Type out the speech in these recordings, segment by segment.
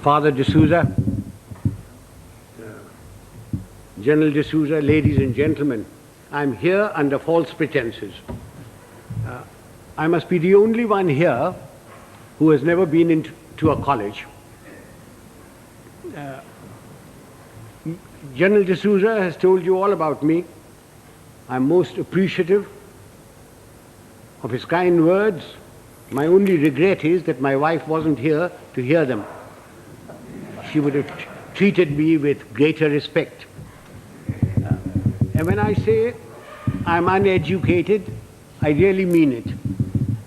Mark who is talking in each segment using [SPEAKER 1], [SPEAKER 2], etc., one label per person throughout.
[SPEAKER 1] Father D'Souza, General D'Souza, ladies and gentlemen, I'm here under false pretenses. I must be the only one here who has never been into a college. General D'Souza has told you all about me. I'm most appreciative of his kind words. My only regret is that my wife wasn't here to hear them. She would have treated me with greater respect. And when I say I'm uneducated, I really mean it.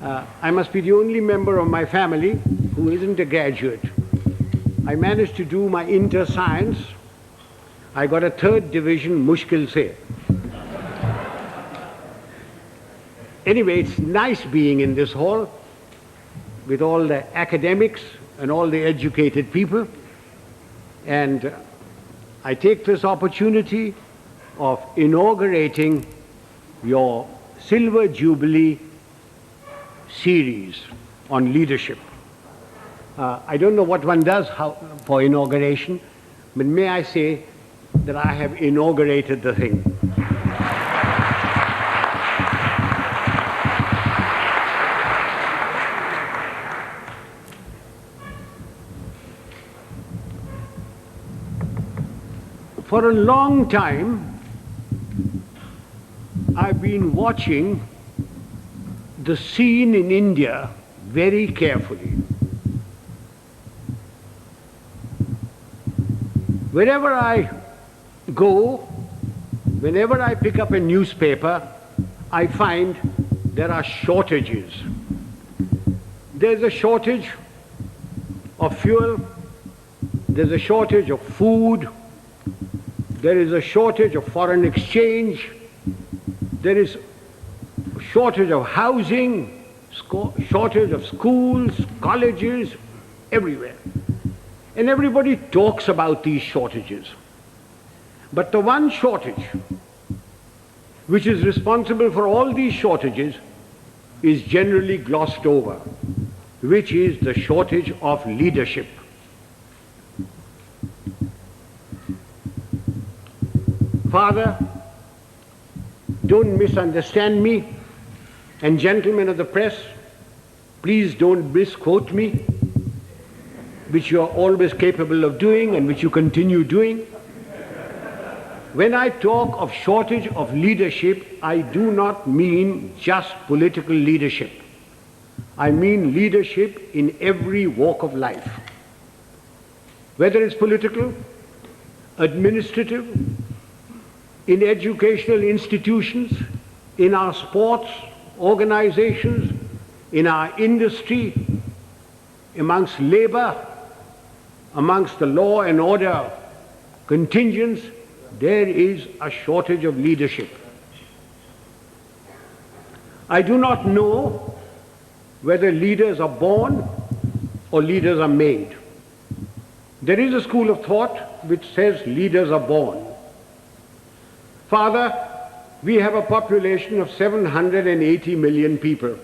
[SPEAKER 1] I must be the only member of my family who isn't a graduate. I managed to do my inter-science. I got a 3rd division, mushkil se. Anyway, it's nice being in this hall with all the academics and all the educated people. And I take this opportunity of inaugurating your Silver Jubilee series on leadership. I don't know what one does for inauguration, but may I say that I have inaugurated the thing. For a long time, I've been watching the scene in India very carefully. Wherever I go, whenever I pick up a newspaper, I find there are shortages. There's a shortage of fuel, there's a shortage of food, there is a shortage of foreign exchange, there is a shortage of housing, shortage of schools, colleges, everywhere. And everybody talks about these shortages. But the one shortage which is responsible for all these shortages is generally glossed over, which is the shortage of leadership. Father, don't misunderstand me, and gentlemen of the press, please don't misquote me, which you are always capable of doing and which you continue doing. When I talk of shortage of leadership, I do not mean just political leadership. I mean leadership in every walk of life. Whether it's political, administrative, in educational institutions, in our sports organizations, in our industry, amongst labor, amongst the law and order contingents, there is a shortage of leadership. I do not know whether leaders are born or leaders are made. There is a school of thought which says leaders are born. Father, we have a population of 780 million people,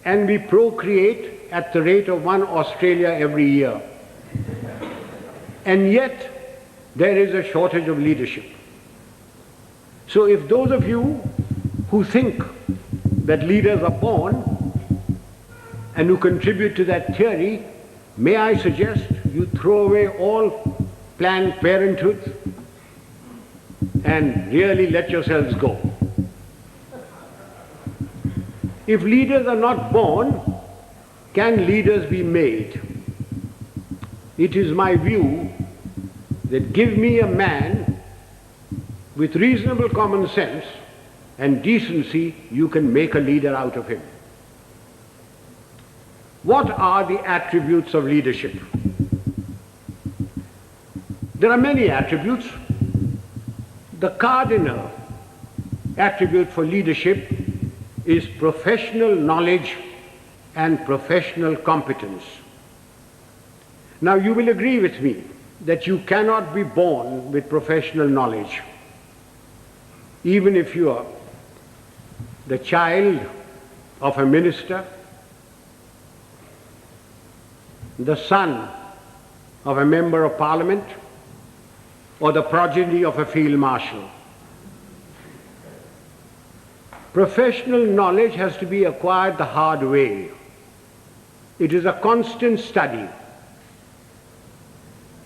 [SPEAKER 1] and we procreate at the rate of 1 Australia every year. And yet, there is a shortage of leadership. So if those of you who think that leaders are born and who contribute to that theory, may I suggest you throw away all Planned Parenthood and really let yourselves go. If leaders are not born, can leaders be made? It is my view that give me a man with reasonable common sense and decency, you can make a leader out of him. What are the attributes of leadership? There are many attributes. The cardinal attribute for leadership is professional knowledge and professional competence. Now you will agree with me that you cannot be born with professional knowledge. Even if you are the child of a minister, the son of a member of parliament or the progeny of a field marshal. Professional knowledge has to be acquired the hard way. It is a constant study.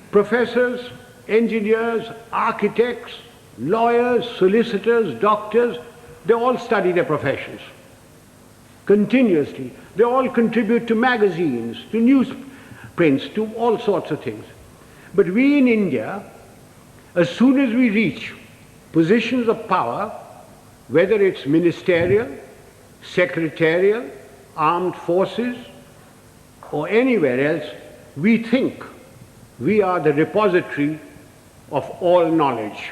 [SPEAKER 1] Professors, engineers, architects, lawyers, solicitors, doctors, they all study their professions continuously. They all contribute to magazines, to newsprints, to all sorts of things. But we in India, as soon as we reach positions of power, whether it's ministerial, secretarial, armed forces, or anywhere else, we think we are the repository of all knowledge.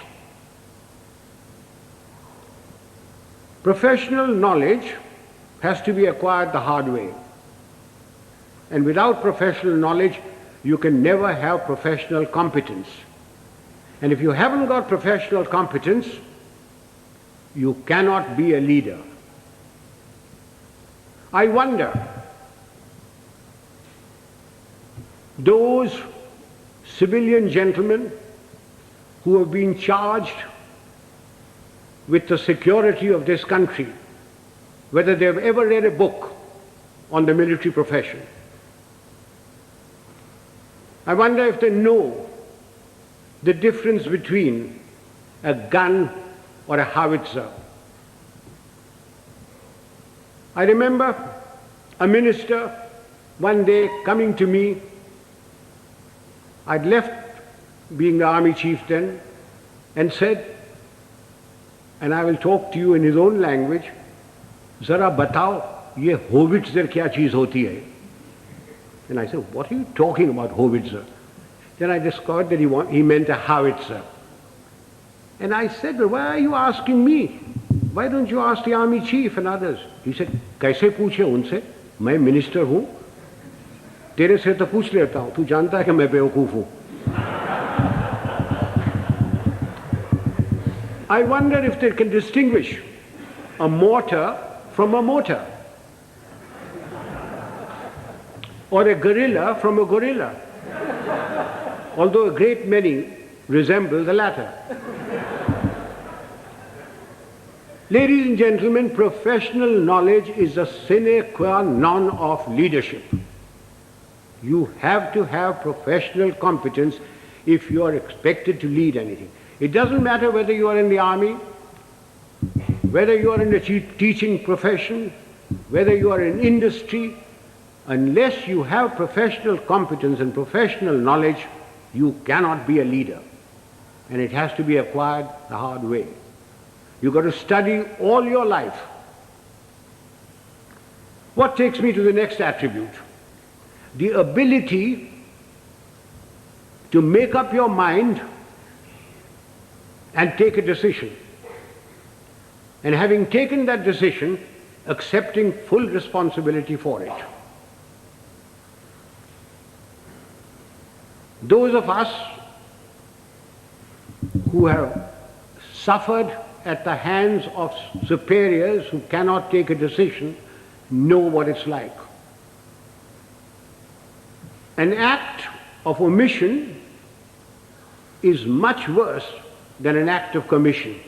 [SPEAKER 1] Professional knowledge has to be acquired the hard way. And without professional knowledge, you can never have professional competence. And if you haven't got professional competence, you cannot be a leader. I wonder, those civilian gentlemen who have been charged with the security of this country, whether they have ever read a book on the military profession. I wonder if they know the difference between a gun or a howitzer. I remember a minister one day coming to me. I'd left being the army chief then, and said, and I will talk to you in his own language, "Zara batao, ye howitzer kya cheez hoti hai?" And I said, "What are you talking about, howitzer?" Then I discovered that he meant a howitzer. And I said, "Well, why are you asking me? Why don't you ask the army chief and others?" He said, "Kaise पूछे उनसे? मैं minister हूँ, तेरे से तो पूछ लेता हूँ, तू जानता है कि मैं बेवकूफ हूँ." I wonder if they can distinguish a mortar from a motor, or a gorilla from a gorilla, although a great many resemble the latter. Ladies and gentlemen, professional knowledge is a sine qua non of leadership. You have to have professional competence if you are expected to lead anything. It doesn't matter whether you are in the army, whether you are in the teaching profession, whether you are in industry. Unless you have professional competence and professional knowledge, you cannot be a leader. And it has to be acquired the hard way. You've got to study all your life. What takes me to the next attribute? The ability to make up your mind and take a decision. And having taken that decision, accepting full responsibility for it. Those of us who have suffered at the hands of superiors who cannot take a decision know what it's like. An act of omission is much worse than an act of commission.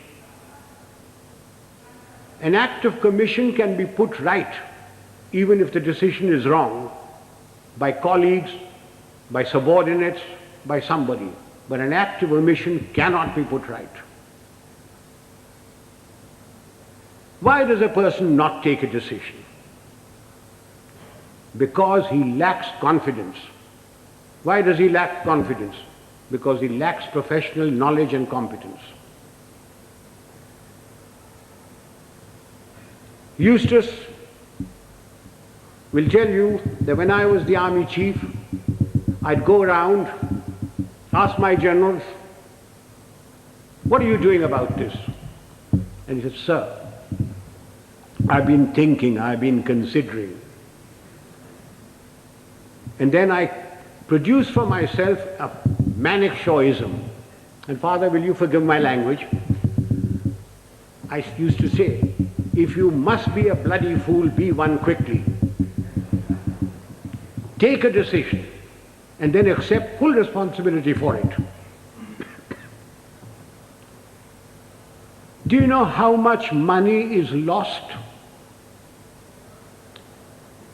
[SPEAKER 1] An act of commission can be put right, even if the decision is wrong, by colleagues, by subordinates, by somebody. But an act of omission cannot be put right. Why does a person not take a decision? Because he lacks confidence. Why does he lack confidence? Because he lacks professional knowledge and competence. Eustace will tell you that when I was the army chief, I'd go around, ask my generals, "What are you doing about this?" And he said, "Sir, I've been thinking, I've been considering." And then I produced for myself a Manekshawism. And Father, will you forgive my language? I used to say, if you must be a bloody fool, be one quickly. Take a decision and then accept full responsibility for it. Do you know how much money is lost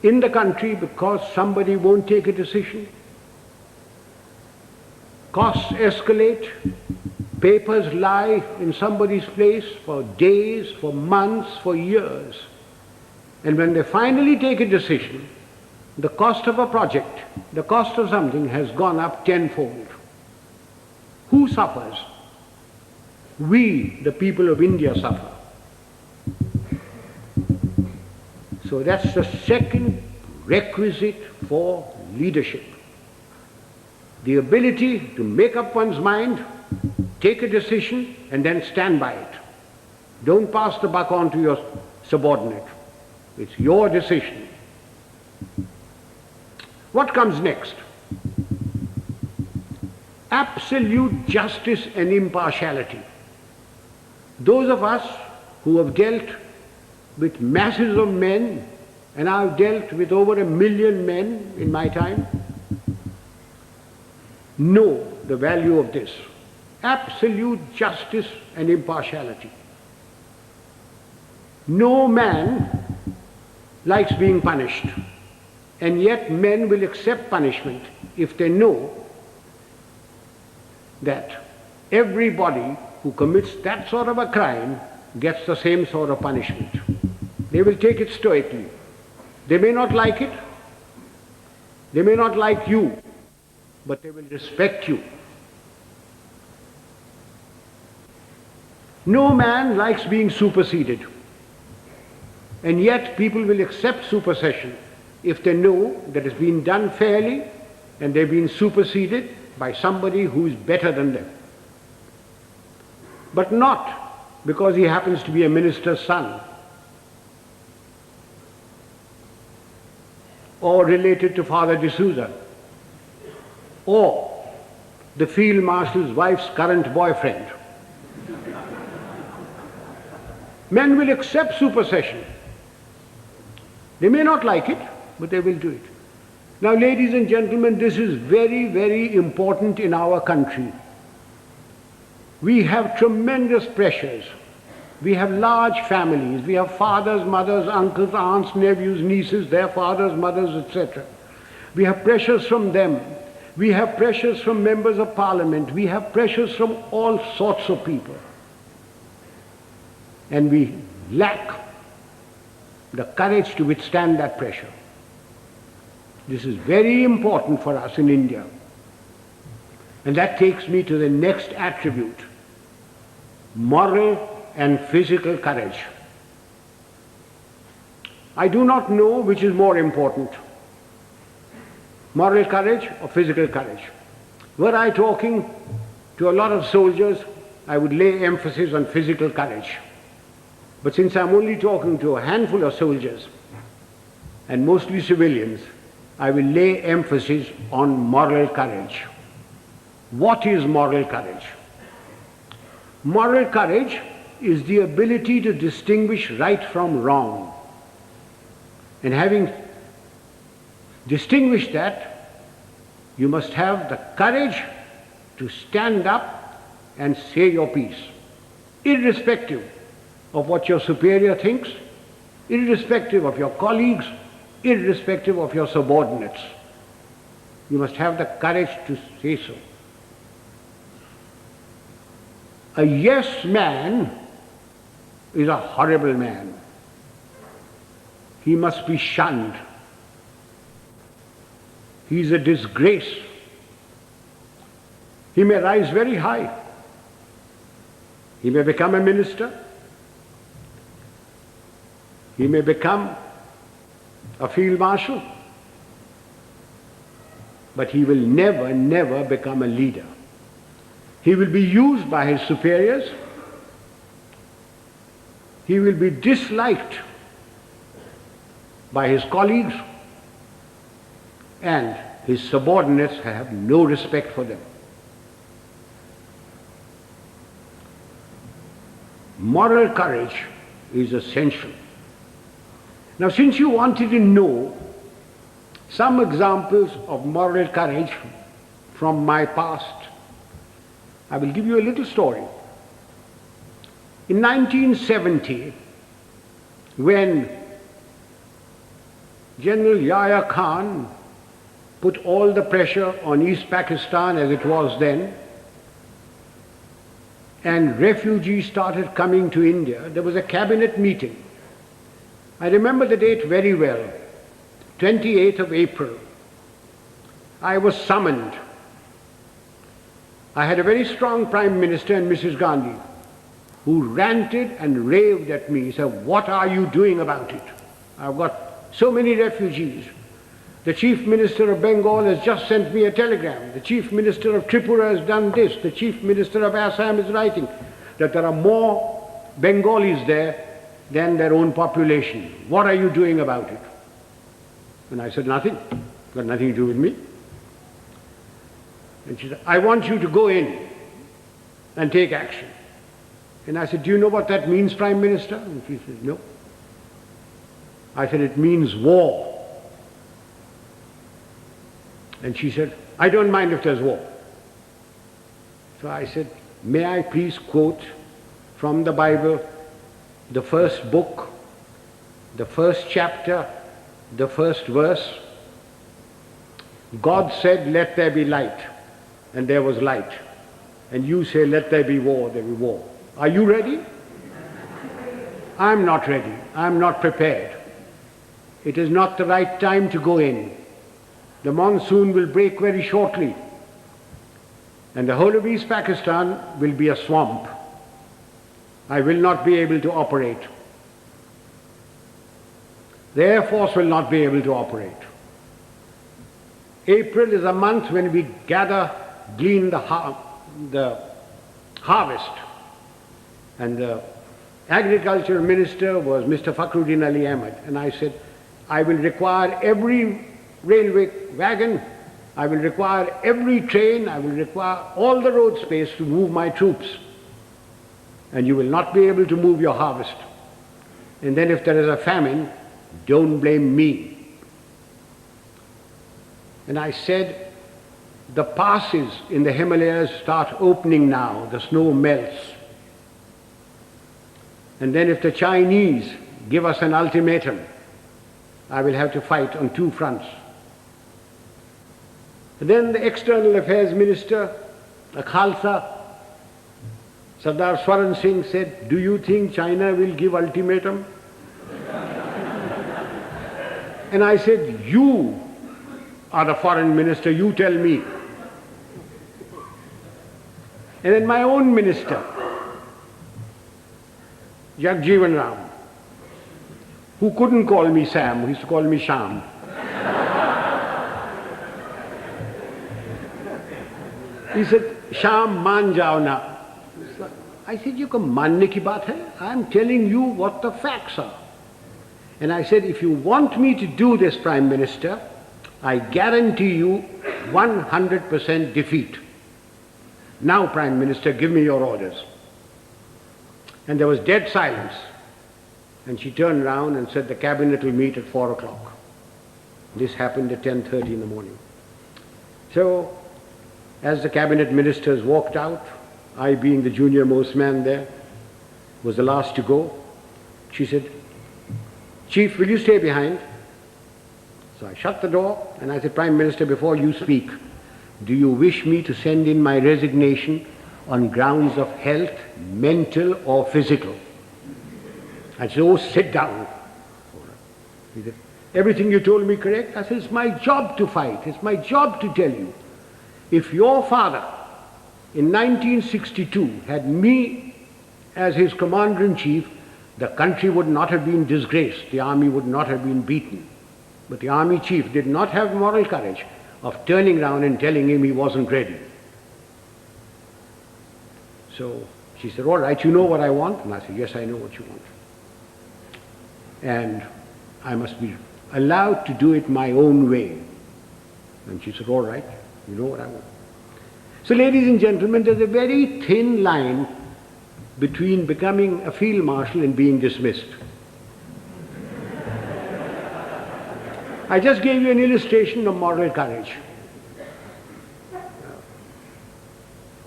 [SPEAKER 1] in the country because somebody won't take a decision? Costs escalate, papers lie in somebody's place for days, for months, for years. And when they finally take a decision, the cost of a project, the cost of something has gone up tenfold. Who suffers? We, the people of India, suffer. So that's the second requisite for leadership. The ability to make up one's mind, take a decision, and then stand by it. Don't pass the buck on to your subordinate. It's your decision. What comes next? Absolute justice and impartiality. Those of us who have dealt with masses of men, and I've dealt with over 1 million men in my time, know the value of this. Absolute justice and impartiality. No man likes being punished, and yet men will accept punishment if they know that everybody who commits that sort of a crime gets the same sort of punishment. They will take it stoically. They may not like it, they may not like you, but they will respect you. No man likes being superseded, and yet people will accept supersession if they know that it's been done fairly and they've been superseded by somebody who is better than them. But not because he happens to be a minister's son or related to Father D'Souza or the field marshal's wife's current boyfriend. Men will accept supersession. They may not like it, but they will do it. Now, ladies and gentlemen, this is very, very important in our country. We have tremendous pressures. We have large families. We have fathers, mothers, uncles, aunts, nephews, nieces, their fathers, mothers, etc. We have pressures from them. We have pressures from members of parliament. We have pressures from all sorts of people. And we lack the courage to withstand that pressure. This is very important for us in India. And that takes me to the next attribute: moral and physical courage. I do not know which is more important, moral courage or physical courage. Were I talking to a lot of soldiers, I would lay emphasis on physical courage. But since I'm only talking to a handful of soldiers, and mostly civilians, I will lay emphasis on moral courage. What is moral courage? Moral courage is the ability to distinguish right from wrong. And having distinguished that, you must have the courage to stand up and say your piece, irrespective of what your superior thinks, irrespective of your colleagues, irrespective of your subordinates. You must have the courage to say so. A yes man is a horrible man. He must be shunned. He is a disgrace. He may rise very high. He may become a minister. He may become a field marshal. But he will never, never become a leader. He will be used by his superiors. He will be disliked by his colleagues, and his subordinates have no respect for them. Moral courage is essential. Now, since you wanted to know some examples of moral courage from my past. I will give you a little story. In 1970, when General Yahya Khan put all the pressure on East Pakistan as it was then, and refugees started coming to India, there was a cabinet meeting. I remember the date very well, 28th of April. I was summoned. I had a very strong Prime Minister and Mrs. Gandhi, who ranted and raved at me, said, "What are you doing about it? I've got so many refugees. The Chief Minister of Bengal has just sent me a telegram. The Chief Minister of Tripura has done this. The Chief Minister of Assam is writing that there are more Bengalis there than their own population. What are you doing about it?" And I said, "Nothing. Got nothing to do with me." And she said, "I want you to go in and take action." And I said, "Do you know what that means, Prime Minister?" And she said, "No." I said, "It means war." And she said, "I don't mind if there's war." So I said, "May I please quote from the Bible, the first book, the first chapter, the first verse? God said, 'Let there be light,' and there was light. And you say, 'Let there be war,' there be war. Are you ready?" I'm not ready. I'm not prepared. It is not the right time to go in. The monsoon will break very shortly, and the whole of East Pakistan will be a swamp. I will not be able to operate. The Air Force will not be able to operate. April is a month when we glean the harvest. And the Agriculture Minister was Mr. Fakhruddin Ali Ahmed. And I said, "I will require every railway wagon, I will require every train, I will require all the road space to move my troops. And you will not be able to move your harvest. And then if there is a famine, don't blame me." And I said, the passes in the Himalayas start opening now, the snow melts. And then if the Chinese give us an ultimatum, I will have to fight on two fronts. And then the External Affairs Minister, a Khalsa, Sardar Swaran Singh, said, "Do you think China will give ultimatum?" And I said, "You are the foreign minister, you tell me." And then my own minister, Jagjeevan Ram, who couldn't call me Sam, he used to call me Sham. He said, "Sham, maan jao na." I said, "You ko manne ki baat hai? I'm telling you what the facts are." And I said, "If you want me to do this, Prime Minister, I guarantee you 100% defeat. Now, Prime Minister, give me your orders." And there was dead silence. And she turned round and said, "The cabinet will meet at 4 o'clock. This happened at 10:30 in the morning. So, as the cabinet ministers walked out, I being the junior most man there, was the last to go, she said, "Chief, will you stay behind?" So I shut the door and I said, "Prime Minister, before you speak, do you wish me to send in my resignation on grounds of health, mental or physical?" I said, "Oh, sit down." He said, "Everything you told me correct?" I said, "It's my job to fight. It's my job to tell you. If your father in 1962 had me as his commander-in-chief, the country would not have been disgraced. The army would not have been beaten. But the army chief did not have moral courage of turning around and telling him he wasn't ready." So she said, "All right, you know what I want?" And I said, "Yes, I know what you want. And I must be allowed to do it my own way." And she said, "All right, you know what I want." So, ladies and gentlemen, there's a very thin line between becoming a field marshal and being dismissed. I just gave you an illustration of moral courage.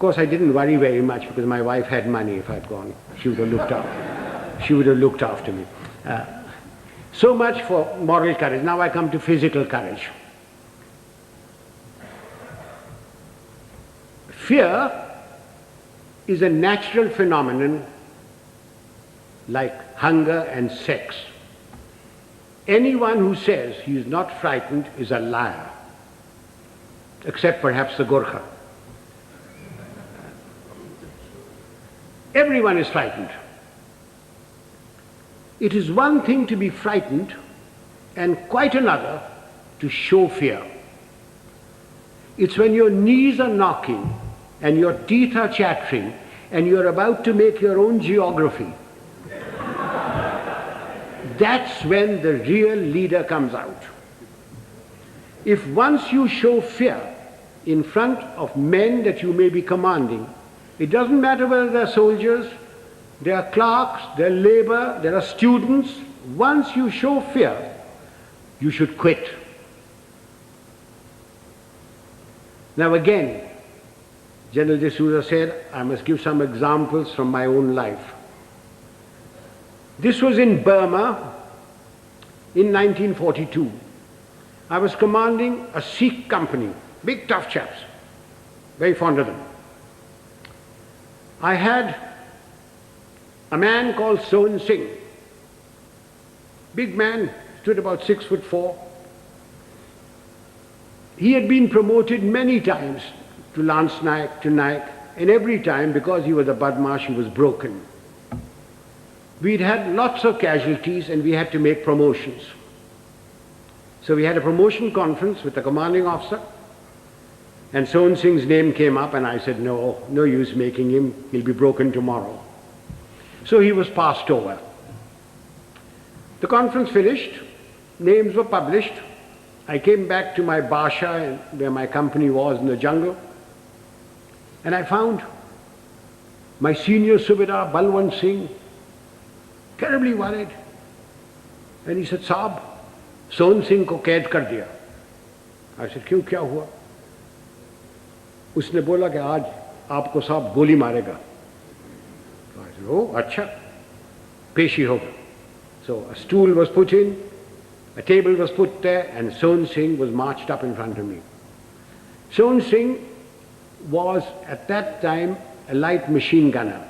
[SPEAKER 1] course, I didn't worry very much because my wife had money. If I'd gone, she would have looked after. She would have looked after me. So much for moral courage. Now I come to physical courage. Fear is a natural phenomenon like hunger and sex. Anyone who says he is not frightened is a liar, except perhaps the Gorkha. Everyone is frightened. It is one thing to be frightened and quite another to show fear. It's when your knees are knocking and your teeth are chattering and you're about to make your own geography. That's when the real leader comes out. If once you show fear in front of men that you may be commanding, it doesn't matter whether they're soldiers, they are clerks, they're labor, there are students. Once you show fear, you should quit. Now again, General D'Souza said, I must give some examples from my own life. This was in Burma in 1942. I was commanding a Sikh company, big tough chaps, very fond of them. I had a man called Sohan Singh, big man, stood about 6'4". He had been promoted many times to Lance Naik, to Naik, and every time, because he was a Badmash, he was broken. We'd had lots of casualties and we had to make promotions. So we had a promotion conference with the commanding officer, and Sohan Singh's name came up and I said, no use making him, he'll be broken tomorrow. So he was passed over. The conference finished, names were published. I came back to my Basha where my company was in the jungle, and I found my senior Subedar Balwant Singh terribly worried. And he said, Saab, Sohan Singh ko kaid kar diya. I said, क्यों क्या हुआ? उसने बोला कि आज आपको साहब गोली मारेगा. So I said, oh, अच्छा, पेशी होगा. So a stool was put in, a table was put there, and Sohan Singh was marched up in front of me. Sohan Singh was at that time a light machine gunner,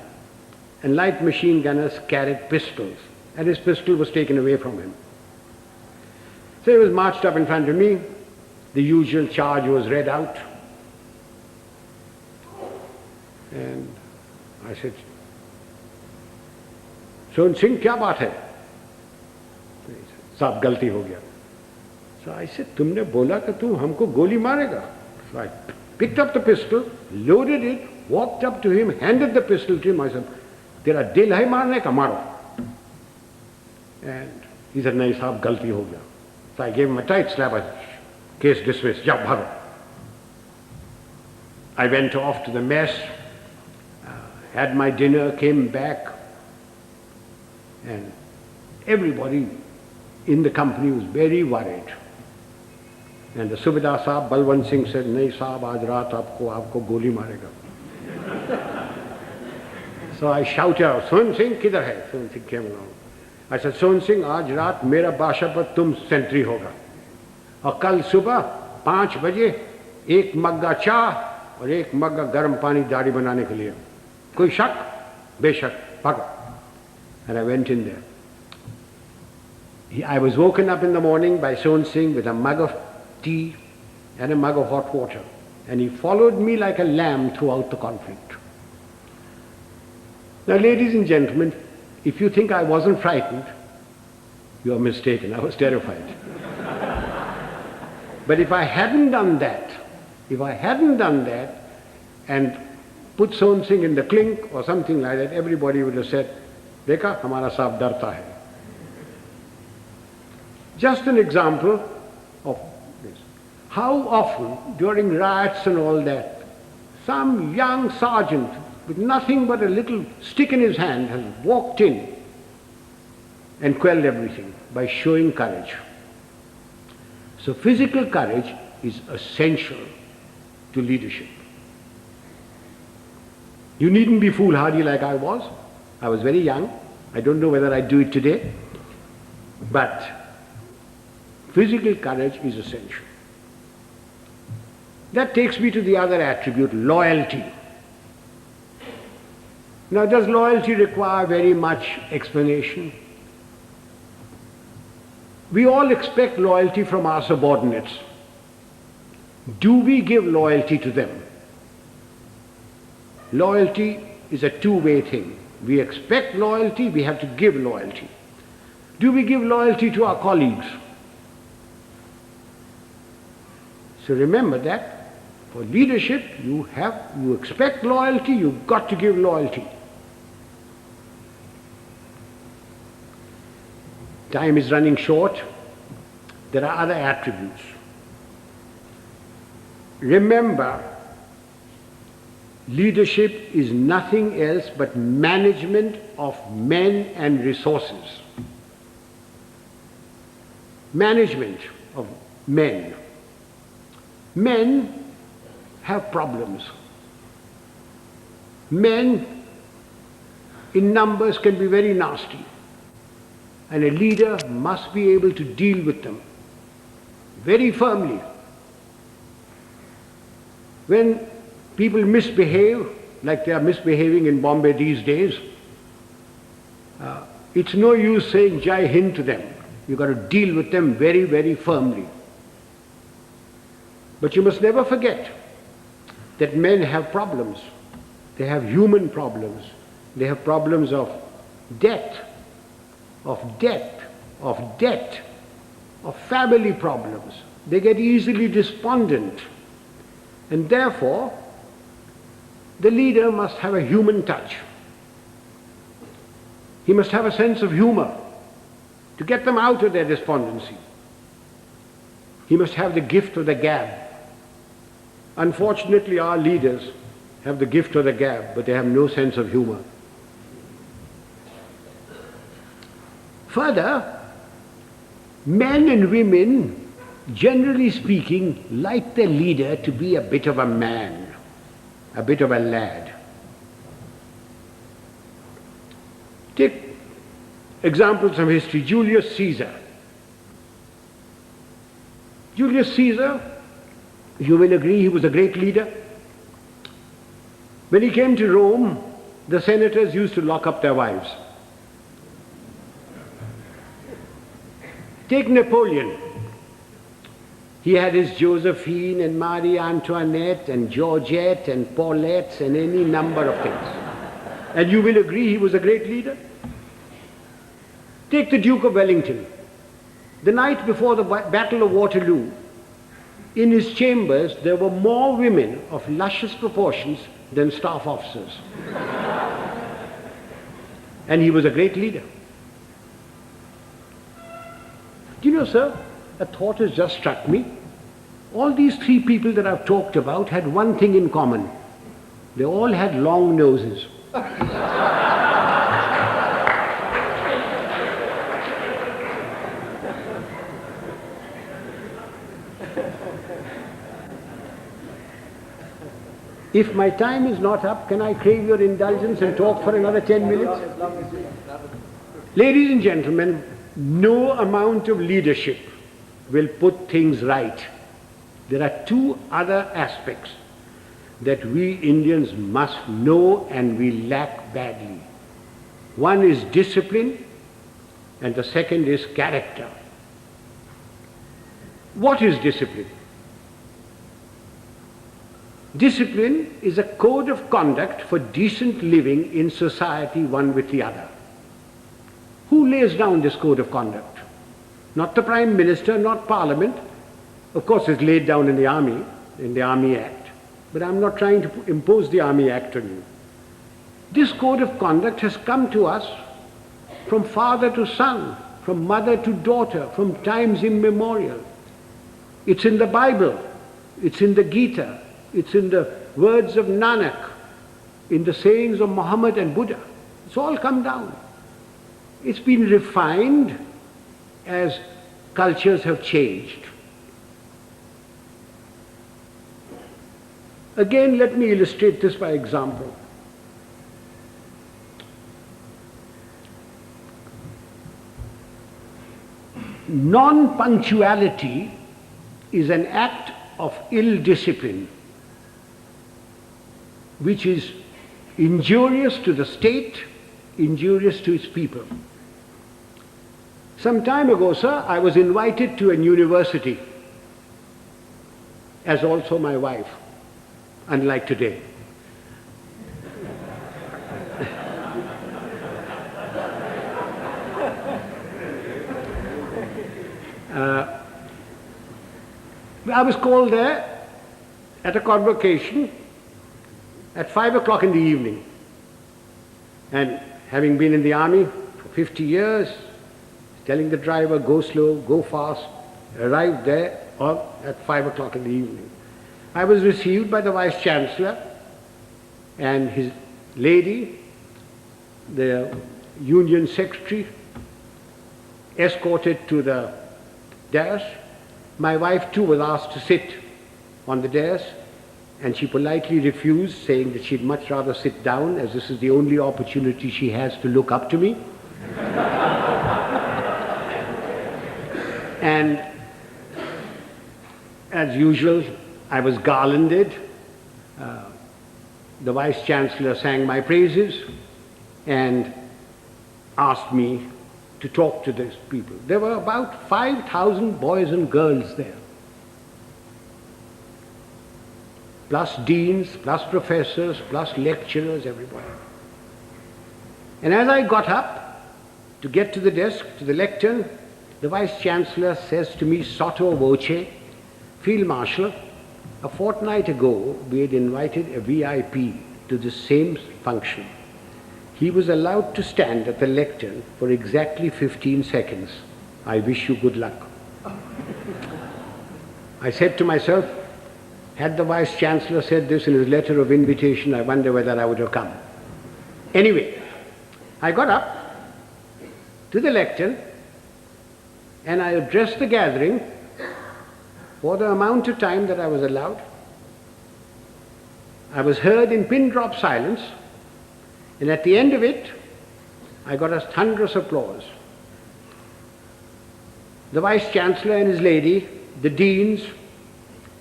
[SPEAKER 1] and light machine gunners carried pistols, and his pistol was taken away from him. So he was marched up in front of me, the usual charge was read out, and I said, Sohan Singh, क्या बात है? साहब गलती हो गया. So I said, तुमने बोला कि तू हमको गोली मारेगा. So I picked up the pistol, loaded it, walked up to him, handed the pistol to him. I said, तेरा दिल है मारने का, मारो. And he said, नहीं साहब गलती हो गया. So I gave him a tight slap. I said, case dismissed, जाओ भागो. I went off to the mess, had my dinner, came back, and everybody in the company was very worried. And the Subedar Saab, Balwant Singh said, नहीं साहब आज रात आपको गोली मारेगा. So I shouted out, Sohan Singh किधर है? Sohan Singh came along. I said, Sohan Singh आज रात मेरा बादशाह पर तुम सेंट्री होगा, और कल सुबह 5 बजे 1 मग्गा चाह और 1 मग्गा गर्म पानी दाढ़ी बनाने के लिए. कोई शक? बेशक, भागो. And I went in there. I was woken up in the morning by Sohan Singh with a mug of tea and a mug of hot water, and he followed me like a lamb throughout the conflict. Now, ladies and gentlemen, if you think I wasn't frightened, you are mistaken. I was terrified. But if I hadn't done that and put Sohan Singh in the clink or something like that, everybody would have said, देखा हमारा साहब डरता है. Just an example of this. How often during riots and all that, some young sergeant with nothing but a little stick in his hand has walked in and quelled everything by showing courage. So physical courage is essential to leadership. You needn't be foolhardy like I was. I was very young. I don't know whether I'd do it today. But physical courage is essential. That takes me to the other attribute, loyalty. Now, does loyalty require very much explanation? We all expect loyalty from our subordinates. Do we give loyalty to them? Loyalty is a two-way thing. We expect loyalty, we have to give loyalty. Do we give loyalty to our colleagues? So remember that for leadership, you expect loyalty, you've got to give loyalty. Time is running short. There are other attributes. Remember, leadership is nothing else but management of men and resources. Management of men. Men have problems. Men in numbers can be very nasty, and a leader must be able to deal with them very firmly. When people misbehave, like they are misbehaving in Bombay these days, it's no use saying Jai Hind to them. You've got to deal with them very, very firmly. But you must never forget that men have problems. They have human problems. They have problems of debt, of family problems. They get easily despondent. And therefore, the leader must have a human touch. He must have a sense of humor to get them out of their despondency. He must have the gift of the gab. Unfortunately, our leaders have the gift of the gab, but they have no sense of humor. Further, men and women, generally speaking, like the leader to be a bit of a man, a bit of a lad. Take examples from history. Julius Caesar. Julius Caesar, you will agree, he was a great leader. When he came to Rome, the senators used to lock up their wives. Take Napoleon. He had his Josephine and Marie Antoinette and Georgette and Paulette and any number of things. And you will agree he was a great leader. Take the Duke of Wellington. The night before the Battle of Waterloo, in his chambers there were more women of luscious proportions than staff officers. And he was a great leader. Do you know, sir, a thought has just struck me. All these three people that I've talked about had one thing in common. They all had long noses. If my time is not up, can I crave your indulgence and talk for another 10 minutes? Ladies and gentlemen, no amount of leadership will put things right. There are two other aspects that we Indians must know and we lack badly. One is discipline and the second is character. What is discipline? Discipline is a code of conduct for decent living in society one with the other. Who lays down this code of conduct? Not the Prime Minister, not Parliament. Of course it's laid down in the Army Act. But I'm not trying to impose the Army Act on you. This code of conduct has come to us from father to son, from mother to daughter, from times immemorial. It's in the Bible, it's in the Gita, it's in the words of Nanak, in the sayings of Muhammad and Buddha. It's all come down. It's been refined as cultures have changed. Again, let me illustrate this by example. non-punctuality is an act of ill discipline which is injurious to the state, injurious to its people. Some time ago, sir, I was invited to an university, as also my wife, unlike today. I was called there at a convocation at 5 o'clock in the evening. And having been in the army for 50 years, telling the driver, go slow, go fast, arrived there at 5 o'clock in the evening. I was received by the Vice Chancellor and his lady, the Union Secretary, escorted to the dais. My wife too was asked to sit on the dais, and she politely refused, saying that she'd much rather sit down, as this is the only opportunity she has to look up to me. And as usual, I was garlanded. The Vice Chancellor sang my praises and asked me to talk to these people. There were about 5,000 boys and girls there, plus deans, plus professors, plus lecturers, everybody. And as I got up to get to the desk, to the lectern, the Vice Chancellor says to me, sotto voce, Field Marshal, a fortnight ago we had invited a VIP to the same function. He was allowed to stand at the lectern for exactly 15 seconds. I wish you good luck. I said to myself, had the Vice Chancellor said this in his letter of invitation, I wonder whether I would have come. Anyway, I got up to the lectern and I addressed the gathering for the amount of time that I was allowed. I was heard in pin drop silence, and at the end of it, I got a thunderous applause. The Vice Chancellor and his lady, the deans,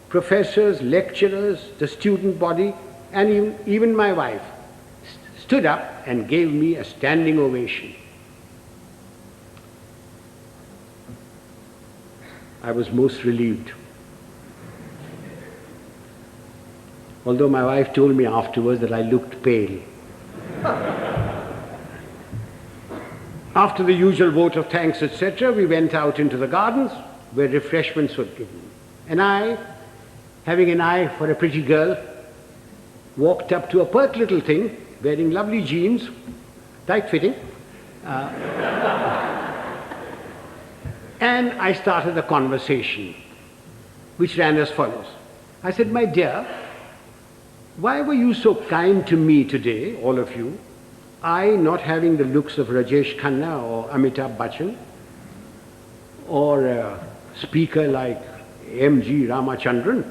[SPEAKER 1] professors, lecturers, the student body, and even my wife stood up and gave me a standing ovation. I was most relieved. Although my wife told me afterwards that I looked pale. After the usual vote of thanks, etc., we went out into the gardens where refreshments were given. And I, having an eye for a pretty girl, walked up to a pert little thing wearing lovely jeans, tight-fitting, and I started a conversation which ran as follows. I said, my dear, why were you so kind to me today, all of you? I not having the looks of Rajesh Khanna or Amitabh Bachchan, or a speaker like M.G. Ramachandran,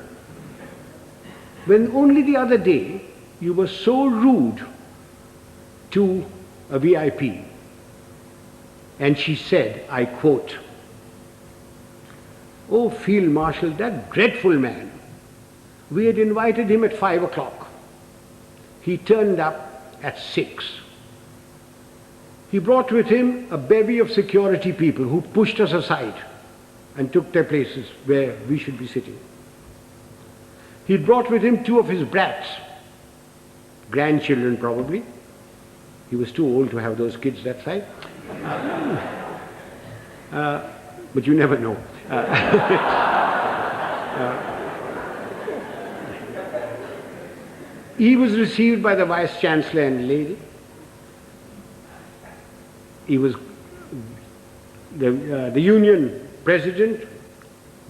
[SPEAKER 1] when only the other day you were so rude to a VIP. And she said, I quote, "Oh, Field Marshal, that dreadful man. We had invited him at 5 o'clock. He turned up at 6. He brought with him a bevy of security people who pushed us aside and took their places where we should be sitting. He brought with him 2 of his brats, grandchildren probably. He was too old to have those kids that side. But you never know. He was received by the Vice Chancellor and lady. He was the Union President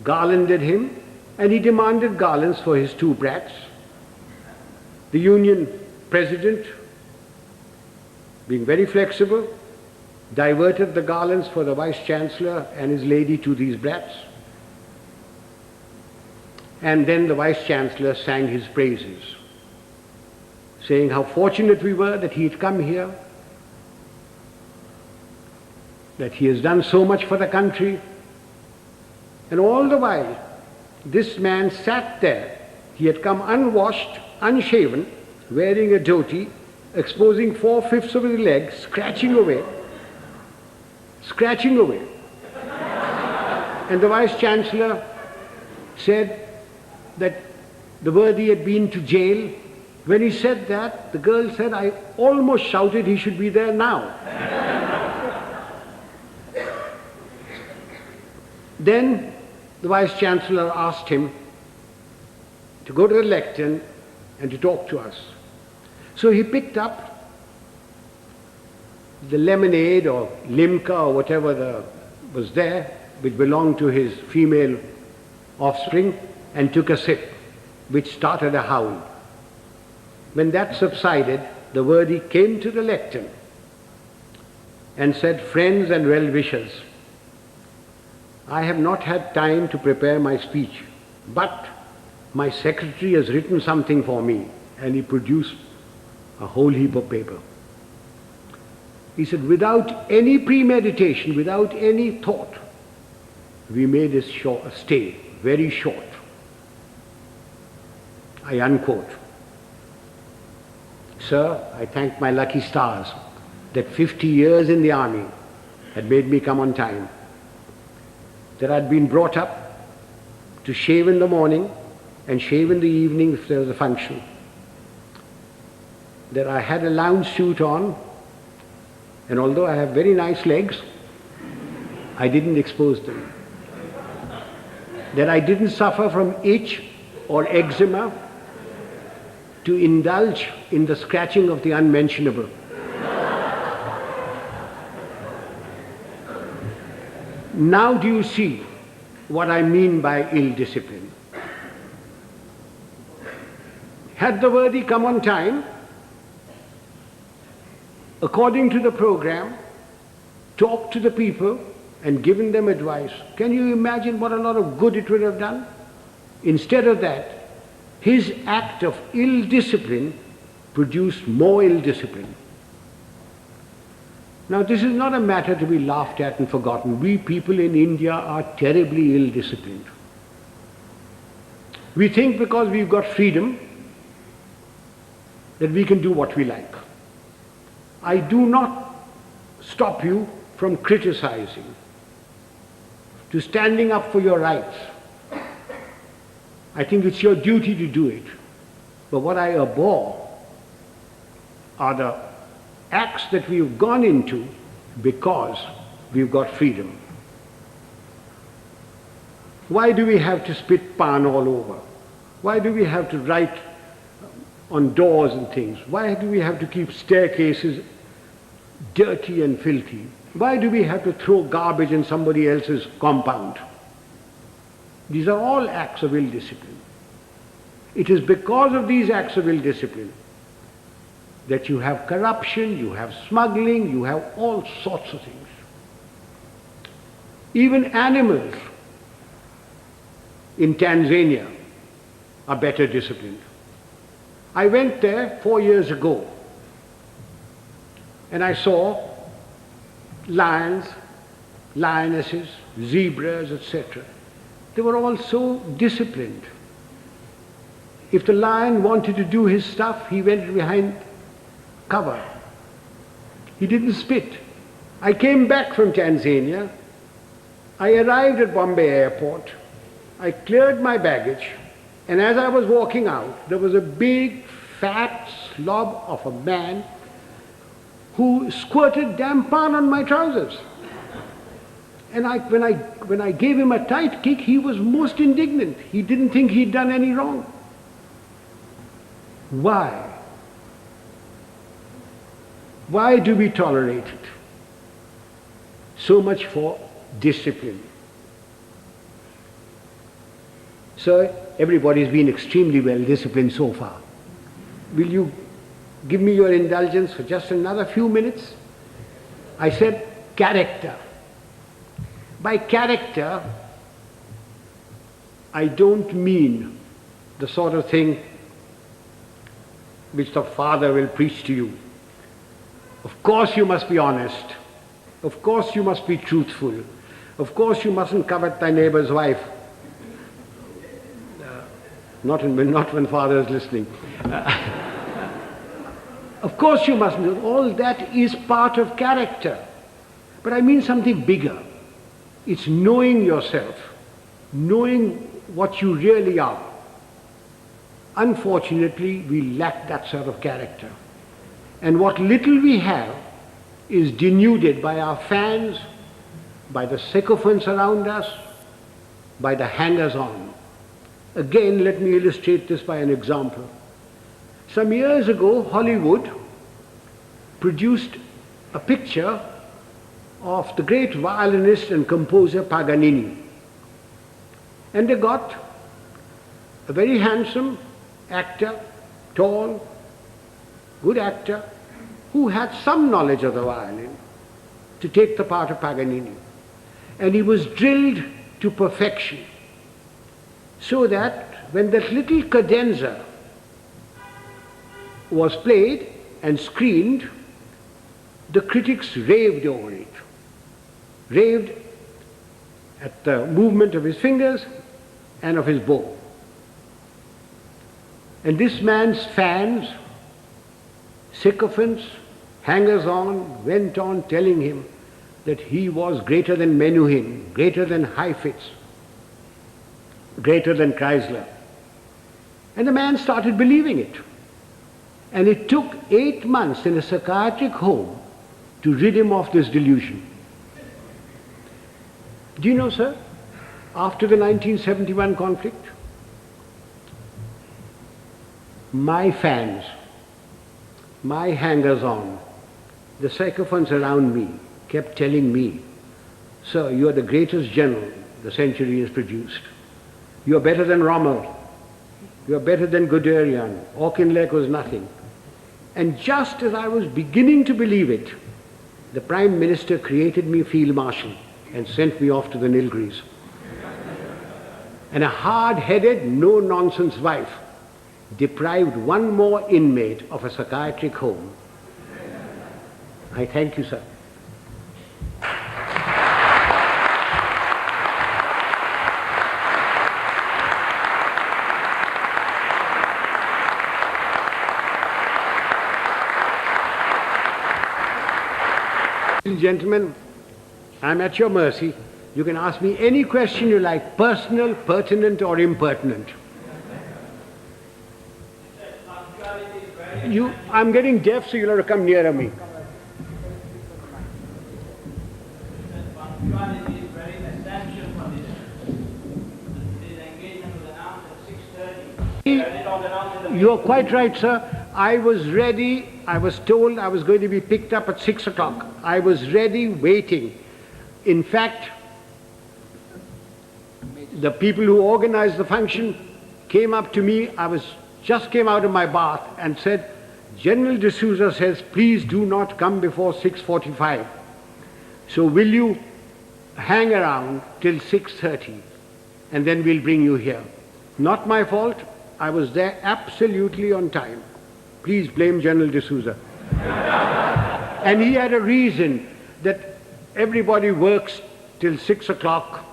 [SPEAKER 1] garlanded him, and he demanded garlands for his 2 brats. The Union President, being very flexible, diverted the garlands for the Vice Chancellor and his lady to these brats. And then the Vice Chancellor sang his praises, saying how fortunate we were that he had come here, that he has done so much for the country, And all the while, this man sat there. He had come unwashed, unshaven, wearing a dhoti, exposing 4/5 of his legs, scratching away. And the Vice-Chancellor said that the worthy had been to jail. When he said that, the girl said, I almost shouted he should be there now. Then the Vice-Chancellor asked him to go to the lectern and to talk to us. So he picked up the lemonade or limca or whatever was there, which belonged to his female offspring, and took a sip, which started a howl. When that subsided, the worthy came to the lectern and said, friends and well-wishers, I have not had time to prepare my speech, but my secretary has written something for me, and he produced a whole heap of paper. He said, without any premeditation, without any thought, we made his stay very short. I unquote. Sir, I thank my lucky stars that 50 years in the army had made me come on time, that I'd been brought up to shave in the morning and shave in the evening if there was a function, that I had a lounge suit on, and although I have very nice legs, I didn't expose them, that I didn't suffer from itch or eczema to indulge in the scratching of the unmentionable. Now do you see what I mean by ill discipline? Had the worthy come on time, according to the program, talked to the people and given them advice, can you imagine what a lot of good it would have done? Instead of that, his act of ill discipline produced more ill discipline. Now this is not a matter to be laughed at and forgotten. We people in India are terribly ill disciplined. We think because we've got freedom that we can do what we like. I do not stop you from criticizing, to standing up for your rights. I think it's your duty to do it. But what I abhor are the acts that we've gone into because we've got freedom. Why do we have to spit pan all over? Why do we have to write on doors and things? Why do we have to keep staircases dirty and filthy? Why do we have to throw garbage in somebody else's compound? These are all acts of ill discipline. It is because of these acts of ill discipline that you have corruption, you have smuggling, you have all sorts of things. Even animals in Tanzania are better disciplined. I went there 4 years ago and I saw lions, lionesses, zebras, etc. They were all so disciplined. If the lion wanted to do his stuff, he went behind cover. He didn't spit. I came back from Tanzania. I arrived at Bombay airport. I cleared my baggage, and as I was walking out, there was a big, fat slob of a man who squirted damn pan on my trousers. And when I gave him a tight kick, he was most indignant. He didn't think he'd done any wrong. Why? Why do we tolerate it? So much for discipline. So everybody's been extremely well disciplined so far. Will you give me your indulgence for just another few minutes? I said character. By character, I don't mean the sort of thing which the father will preach to you. Of course you must be honest. Of course you must be truthful. Of course you mustn't covet thy neighbor's wife. Not when father is listening. Of course you mustn't. All that is part of character. But I mean something bigger. It's knowing yourself, knowing what you really are. Unfortunately, we lack that sort of character. And what little we have is denuded by our fans, by the sycophants around us, by the hangers-on. Again, let me illustrate this by an example. Some years ago, Hollywood produced a picture of the great violinist and composer Paganini. And they got a very handsome actor, tall, good actor, who had some knowledge of the violin, to take the part of Paganini. And he was drilled to perfection, so that when that little cadenza was played and screened, the critics raved over it, raved at the movement of his fingers and of his bow. And this man's fans, sycophants, hangers-on, went on telling him that he was greater than Menuhin, greater than Heifetz, greater than Chrysler. And the man started believing it. And it took 8 months in a psychiatric home to rid him of this delusion. Do you know, sir, after the 1971 conflict, my fans, my hangers-on, the sycophants around me kept telling me, "Sir, you are the greatest general the century has produced. You are better than Rommel. You are better than Guderian. Auchinleck was nothing." And just as I was beginning to believe it, the Prime Minister created me Field Marshal and sent me off to the Nilgiris. And a hard-headed, no-nonsense wife deprived one more inmate of a psychiatric home. I thank you, sir. Ladies and gentlemen, I'm at your mercy. You can ask me any question you like, personal, pertinent, or impertinent. I'm getting deaf, so you'll have to come nearer me.
[SPEAKER 2] Punctuality is very essential for this. This engagement was announced at 6:30.
[SPEAKER 1] You're quite right, sir. I was ready. I was told I was going to be picked up at 6 o'clock. I was ready, waiting. In fact, the people who organized the function came up to me. Just came out of my bath and said, "General D'Souza says, please do not come before 6:45. So will you hang around till 6:30 and then we'll bring you here." Not my fault. I was there absolutely on time. Please blame General D'Souza. And he had a reason that everybody works till 6 o'clock.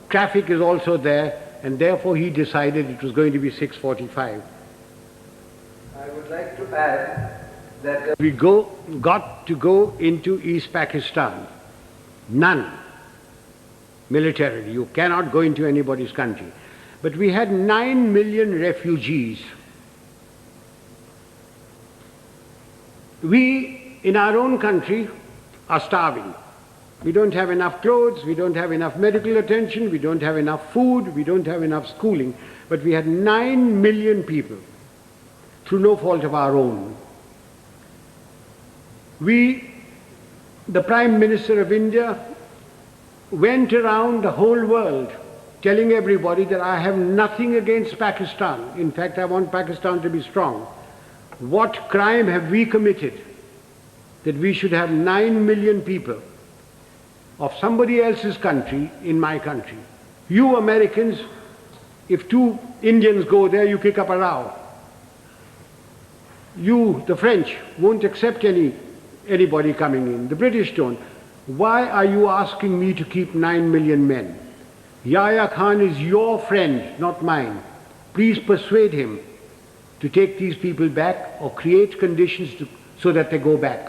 [SPEAKER 1] Traffic is also there, and therefore he decided it was going to be 6:45.
[SPEAKER 3] I would like to add that
[SPEAKER 1] We got to go into East Pakistan. None. Militarily. You cannot go into anybody's country. But we had 9 million refugees. We, in our own country, are starving. We don't have enough clothes, we don't have enough medical attention, we don't have enough food, we don't have enough schooling. But we had 9 million people, through no fault of our own. The Prime Minister of India, went around the whole world telling everybody that I have nothing against Pakistan. In fact, I want Pakistan to be strong. What crime have we committed that we should have 9 million people of somebody else's country in my country? You Americans, if 2 Indians go there, you kick up a row. You, the French, won't accept anybody coming in. The British don't. Why are you asking me to keep 9 million men? Yahya Khan is your friend, not mine. Please persuade him to take these people back or create conditions so that they go back.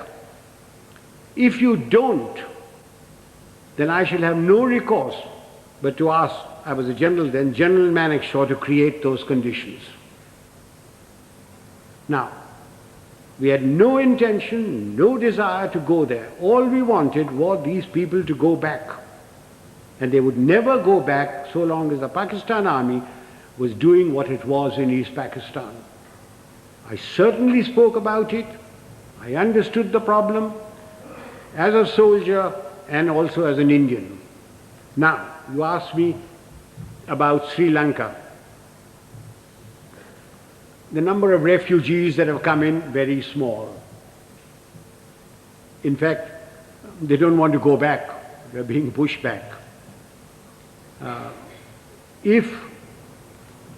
[SPEAKER 1] If you don't, then I shall have no recourse but to ask, I was a general then, General Manekshaw to create those conditions. Now, we had no intention, no desire to go there. All we wanted was these people to go back. And they would never go back so long as the Pakistan army was doing what it was in East Pakistan. I certainly spoke about it. I understood the problem as a soldier and also as an Indian. Now, you asked me about Sri Lanka. The number of refugees that have come in, very small. In fact, they don't want to go back. They're being pushed back. If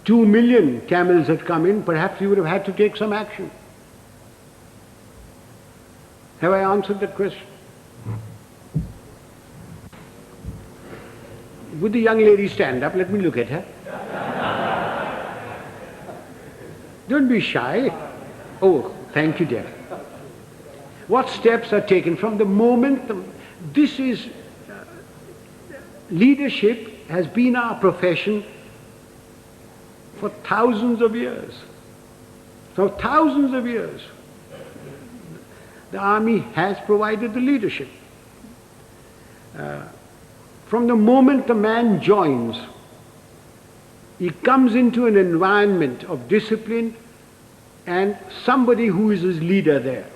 [SPEAKER 1] 2 million camels had come in, perhaps we would have had to take some action. Have I answered that question? Would the young lady stand up? Let me look at her. Don't be shy. Oh, thank you, dear. What steps are taken from the moment this is leadership has been our profession for thousands of years. For thousands of years. The army has provided the leadership. From the moment the man joins, he comes into an environment of discipline and somebody who is his leader there,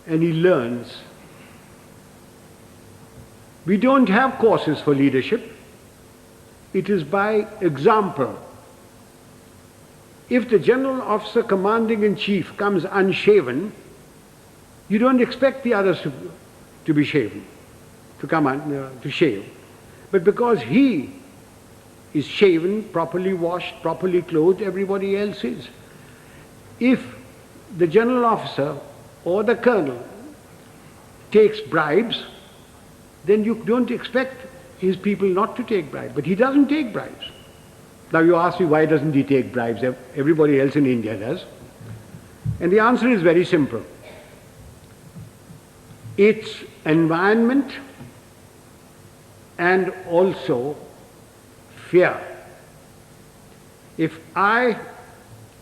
[SPEAKER 1] and he learns. We don't have courses for leadership. It is by example. If the general officer commanding in chief comes unshaven, you don't expect the others to be shaven, to shave. But because he is shaven, properly washed, properly clothed, everybody else is. If the general officer or the colonel takes bribes, then you don't expect his people not to take bribes. But he doesn't take bribes. Now you ask me, why doesn't he take bribes? Everybody else in India does. And the answer is very simple. It's environment and also fear. If I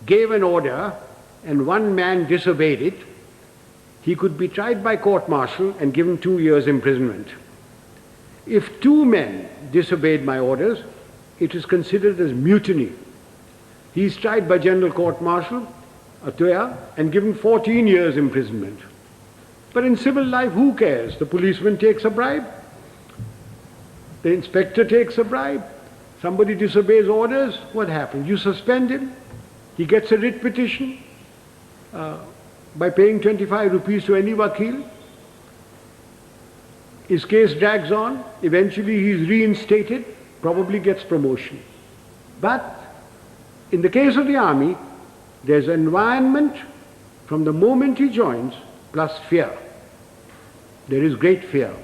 [SPEAKER 1] gave an order and one man disobeyed it, he could be tried by court-martial and given 2 years imprisonment. If 2 men disobeyed my orders, it is considered as mutiny. He is tried by general court-martial, and given 14 years imprisonment. But in civil life, who cares? The policeman takes a bribe. The inspector takes a bribe. Somebody disobeys orders, what happens? You suspend him. He gets a writ petition by paying 25 rupees to any wakil. His case drags on. Eventually he is reinstated, probably gets promotion. But in the case of the army, there's an environment from the moment he joins, plus fear. There is great fear.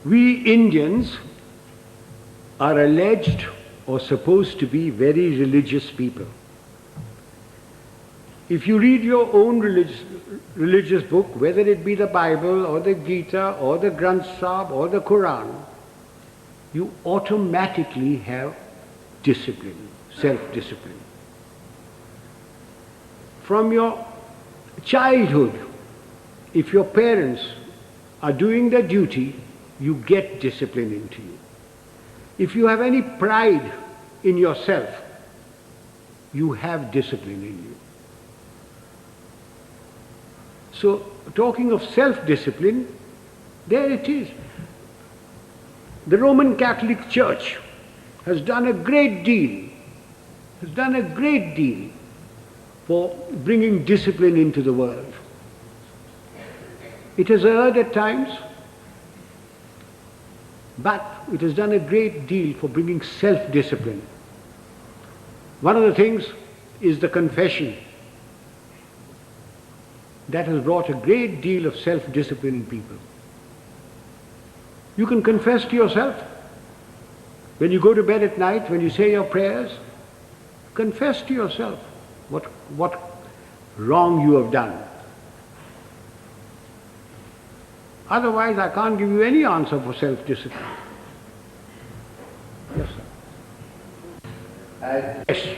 [SPEAKER 1] We Indians are alleged or supposed to be very religious people. If you read your own religious book, whether it be the Bible or the Gita or the Granth Sahib or the Quran, you automatically have discipline, self-discipline. From your childhood, if your parents are doing their duty, you get discipline into you. If you have any pride in yourself, you have discipline in you. So, talking of self-discipline, there it is. The Roman Catholic Church has done a great deal, for bringing discipline into the world. It has erred at times, but it has done a great deal for bringing self-discipline. One of the things is the confession. that has brought a great deal of self-discipline in people. You can confess to yourself. When you go to bed at night, when you say your prayers, confess to yourself what wrong you have done. Otherwise, I can't give you any answer for self-discipline. Yes, sir.
[SPEAKER 3] As
[SPEAKER 1] Yes.